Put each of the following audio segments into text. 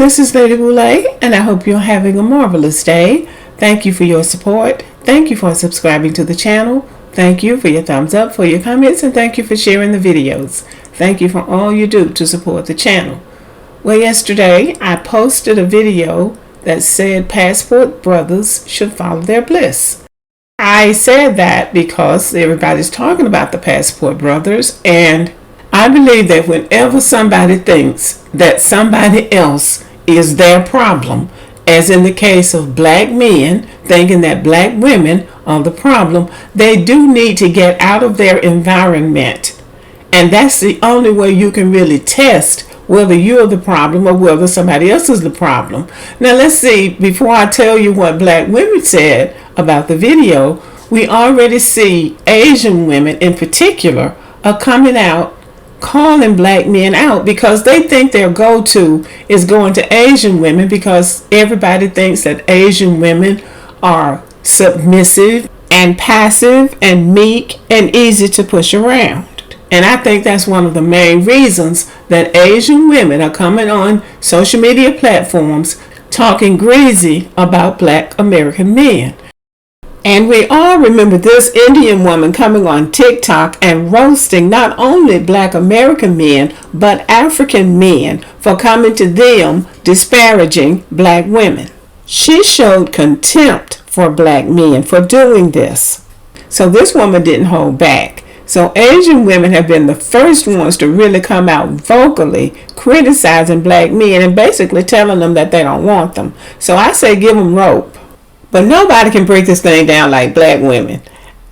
this is Lady Boulay, and I hope you're having a marvelous day. Thank you for your support. Thank you for subscribing to the channel. Thank you for your thumbs up, for your comments, and thank you for sharing the videos. Thank you for all you do to support the channel. Well, yesterday I posted a video that said passport brothers should follow their bliss. I said that because everybody's talking about the passport brothers, and I believe that whenever somebody thinks that somebody else is their problem, as in the case of black men thinking that black women are the problem, they do need to get out of their environment. And that's the only way you can really test whether you're the problem or whether somebody else is the problem. Now let's see, before I tell you what black women said about the video, we already see Asian women in particular are coming out calling black men out because they think their go-to is going to Asian women because everybody thinks that Asian women are submissive and passive and meek and easy to push around. And I think that's one of the main reasons that Asian women are coming on social media platforms talking greasy about black American men. And we all remember this Indian woman coming on TikTok and roasting not only black American men, but African men for coming to them disparaging black women. She showed contempt for black men for doing this. So this woman didn't hold back. So Asian women have been the first ones to really come out vocally criticizing black men and basically telling them that they don't want them. So I say give them rope. But nobody can break this thing down like black women.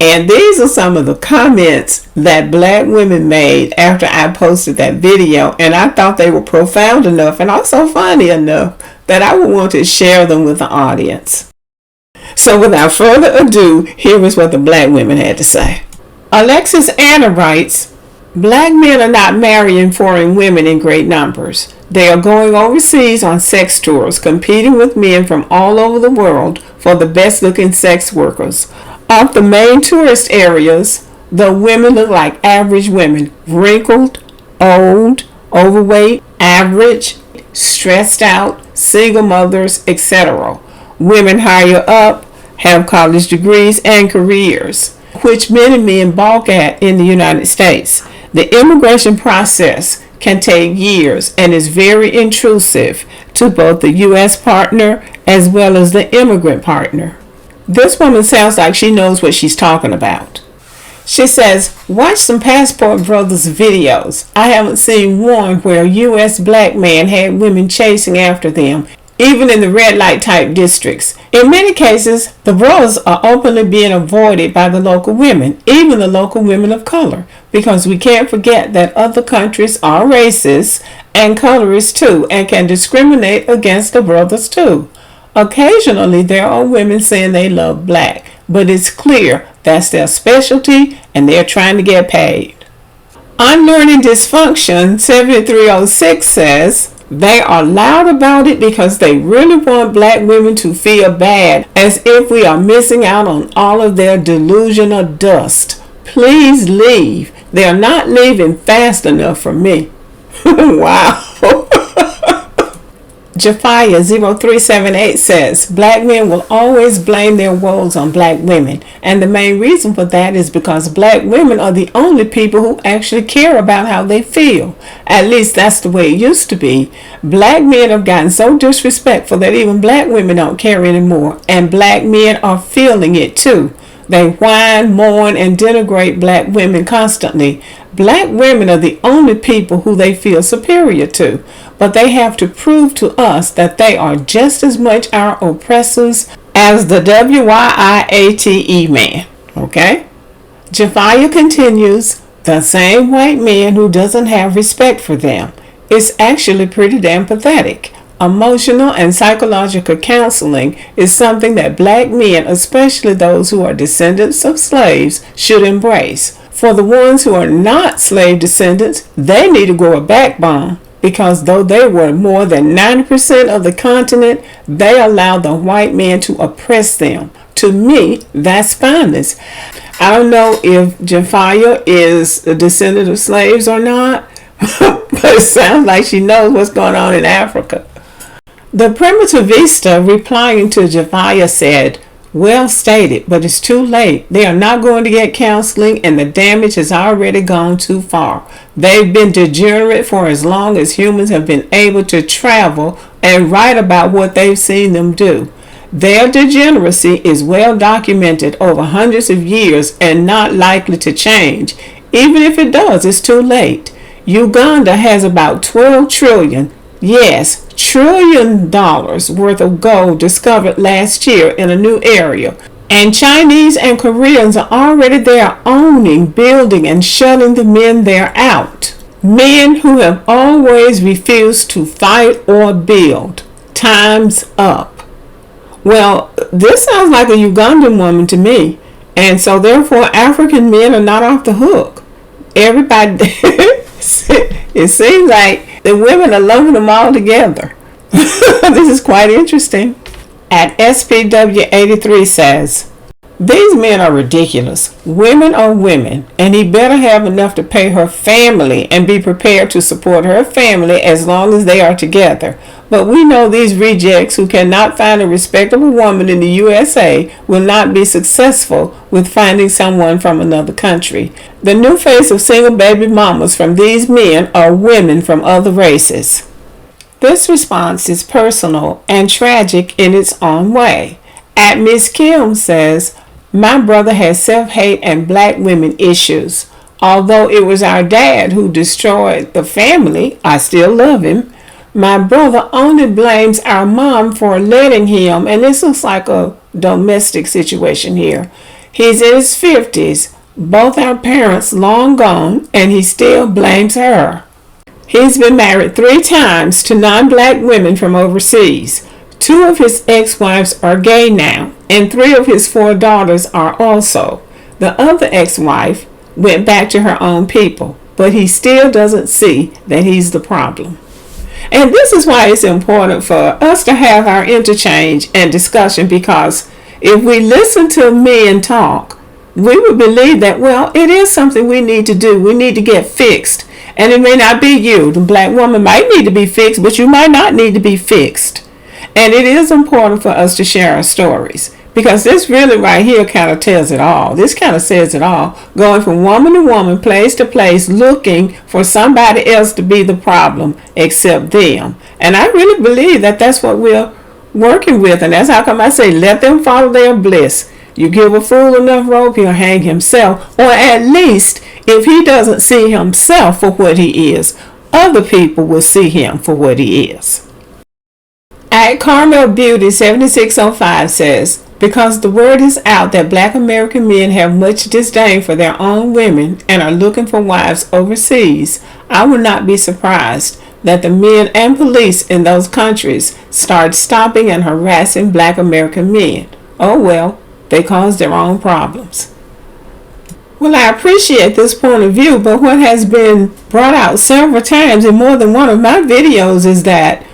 And these are some of the comments that black women made after I posted that video. And I thought they were profound enough and also funny enough that I would want to share them with the audience. So without further ado, here is what the black women had to say. Alexis Anna writes, black men are not marrying foreign women in great numbers. They are going overseas on sex tours, competing with men from all over the world for the best-looking sex workers. Of the main tourist areas, the women look like average women, wrinkled, old, overweight, average, stressed out, single mothers, etc. Women higher up have college degrees and careers, which many men balk at in the United States. The immigration process can take years and is very intrusive to both the U.S. partner as well as the immigrant partner. This woman sounds like she knows what she's talking about. She says, watch some Passport Brothers videos. I haven't seen one where a U.S. black man had women chasing after them, even in the red light type districts. In many cases, the brothers are openly being avoided by the local women, even the local women of color, because we can't forget that other countries are racist and colorist too, and can discriminate against the brothers too. Occasionally, there are women saying they love black, but it's clear that's their specialty and they're trying to get paid. Unlearning Dysfunction 7306 says, they are loud about it because they really want black women to feel bad, as if we are missing out on all of their delusional dust. Please leave. They are not leaving fast enough for me. Wow. Jafia 0378 says, black men will always blame their woes on black women, and the main reason for that is because black women are the only people who actually care about how they feel. At least that's the way it used to be. Black men have gotten so disrespectful that even black women don't care anymore, and black men are feeling it too. They whine, mourn, and denigrate black women constantly. Black women are the only people who they feel superior to, but they have to prove to us that they are just as much our oppressors as the WYIATE man. Okay? Jafia continues, the same white man who doesn't have respect for them. It's actually pretty damn pathetic. Emotional and psychological counseling is something that black men, especially those who are descendants of slaves, should embrace. For the ones who are not slave descendants, they need to grow a backbone, because though they were more than 90% of the continent, they allowed the white man to oppress them. To me, that's spineless. I don't know if Jafia is a descendant of slaves or not, but it sounds like she knows what's going on in Africa. The primitivista replying to Javia said, well stated, but it's too late. They are not going to get counseling and the damage has already gone too far. They've been degenerate for as long as humans have been able to travel and write about what they've seen them do. Their degeneracy is well documented over hundreds of years and not likely to change. Even if it does, it's too late. Uganda has about 12 trillion, yes, $1 trillion worth of gold discovered last year in a new area. And Chinese and Koreans are already there owning, building, and shutting the men there out. Men who have always refused to fight or build. Time's up. Well, this sounds like a Ugandan woman to me. And so therefore African men are not off the hook. Everybody, it seems like the women are lumping them all together. This is quite interesting. At SPW 83 says, these men are ridiculous. Women are women, and he better have enough to pay her family and be prepared to support her family as long as they are together. But we know these rejects who cannot find a respectable woman in the USA will not be successful with finding someone from another country. The new face of single baby mamas from these men are women from other races. This response is personal and tragic in its own way. At Miss Kim says, my brother has self-hate and black women issues. Although it was our dad who destroyed the family, I still love him. My brother only blames our mom for letting him, and this looks like a domestic situation here. He's in his 50s, both our parents long gone, and he still blames her. He's been married 3 times to non-black women from overseas. 2 of his ex-wives are gay now, and 3 of his 4 daughters are also. The other ex-wife went back to her own people, but he still doesn't see that he's the problem. And this is why it's important for us to have our interchange and discussion, because if we listen to men talk, we would believe that, well, it is something we need to do. We need to get fixed. And it may not be you. The black woman might need to be fixed, but you might not need to be fixed. And it is important for us to share our stories, because this really right here kind of tells it all. This kind of says it all. Going from woman to woman, place to place, looking for somebody else to be the problem except them. And I really believe that that's what we're working with. And that's how come I say, let them follow their bliss. You give a fool enough rope, he'll hang himself. Or at least, if he doesn't see himself for what he is, other people will see him for what he is. At Carmel Beauty 7605 says, because the word is out that black American men have much disdain for their own women and are looking for wives overseas, I would not be surprised that the men and police in those countries start stopping and harassing black American men. Oh well, they cause their own problems. Well, I appreciate this point of view, but what has been brought out several times in more than one of my videos is that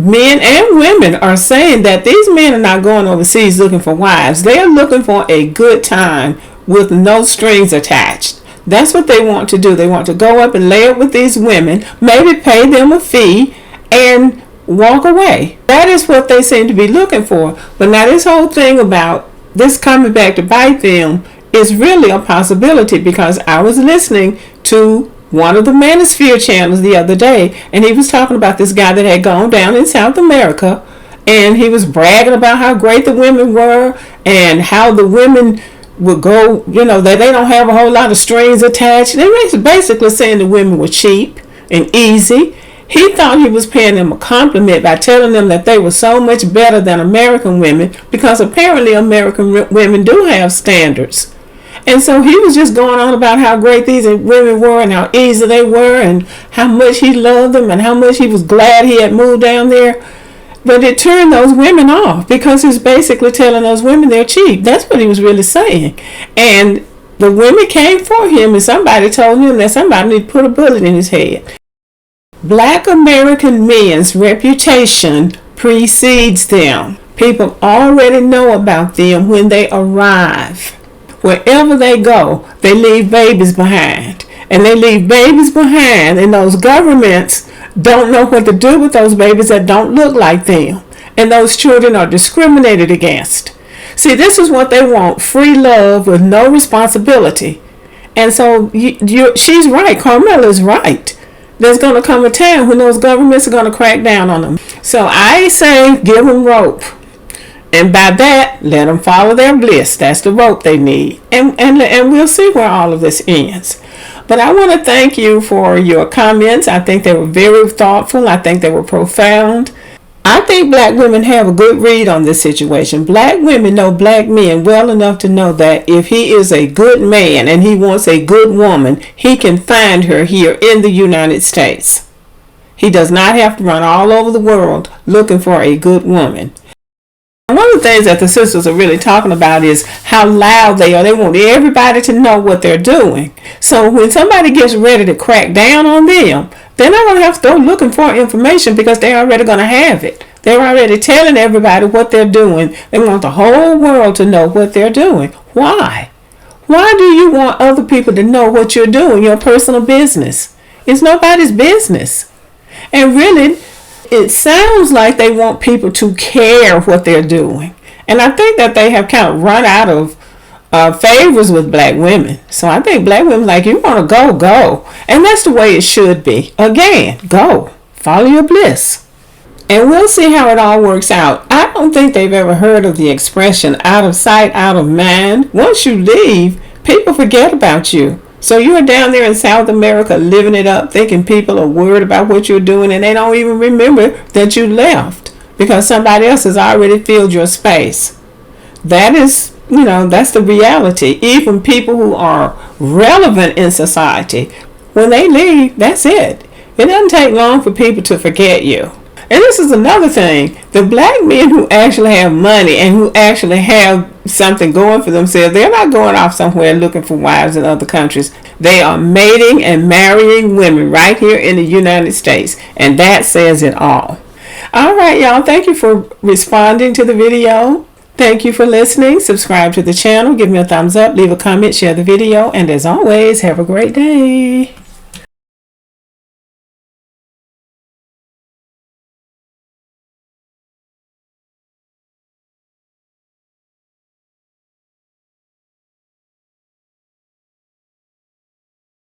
men and women are saying that these men are not going overseas looking for wives. They are looking for a good time with no strings attached. That's what they want to do. They want to go up and lay up with these women, maybe pay them a fee, and walk away. That is what they seem to be looking for. But now this whole thing about this coming back to bite them is really a possibility, because I was listening to one of the Manosphere channels the other day, and he was talking about this guy that had gone down in South America, and he was bragging about how great the women were and how the women would go, that they don't have a whole lot of strings attached. They were basically saying the women were cheap and easy. He thought he was paying them a compliment by telling them that they were so much better than American women, because apparently American women do have standards. And so he was just going on about how great these women were and how easy they were and how much he loved them and how much he was glad he had moved down there. But it turned those women off, because he's basically telling those women they're cheap. That's what he was really saying. And the women came for him, and somebody told him that somebody need to put a bullet in his head. Black American men's reputation precedes them. People already know about them when they arrive. Wherever they go, they leave babies behind. And they leave babies behind, and those governments don't know what to do with those babies that don't look like them. and those children are discriminated against. See, this is what they want: free love with no responsibility. And so she's right. Carmela is right. There's going to come a time when those governments are going to crack down on them. So I say give them rope. And by that, let them follow their bliss. That's the rope they need. And we'll see where all of this ends. But I want to thank you for your comments. I think they were very thoughtful. I think they were profound. I think black women have a good read on this situation. Black women know black men well enough to know that if he is a good man and he wants a good woman, he can find her here in the United States. He does not have to run all over the world looking for a good woman. One of the things that the sisters are really talking about is how loud they are. They want everybody to know what they're doing. So when somebody gets ready to crack down on them, they're not going to have to go looking for information because they're already going to have it. They're already telling everybody what they're doing. They want the whole world to know what they're doing. Why? Why do you want other people to know what you're doing, your personal business? It's nobody's business. And really, it sounds like they want people to care what they're doing. And I think that they have kind of run out of favors with black women. So I think black women like, you want to go, go. And that's the way it should be. Again, go. Follow your bliss. And we'll see how it all works out. I don't think they've ever heard of the expression out of sight, out of mind. Once you leave, people forget about you. So you're down there in South America living it up, thinking people are worried about what you're doing, and they don't even remember that you left because somebody else has already filled your space. That is, that's the reality. Even people who are relevant in society, when they leave, that's it. It doesn't take long for people to forget you. And this is another thing. The black men who actually have money and who actually have something going for themselves, they're not going off somewhere looking for wives in other countries. They are mating and marrying women right here in the United States. And that says it all. All right, y'all. Thank you for responding to the video. Thank you for listening. Subscribe to the channel. Give me a thumbs up. Leave a comment. Share the video. And as always, have a great day.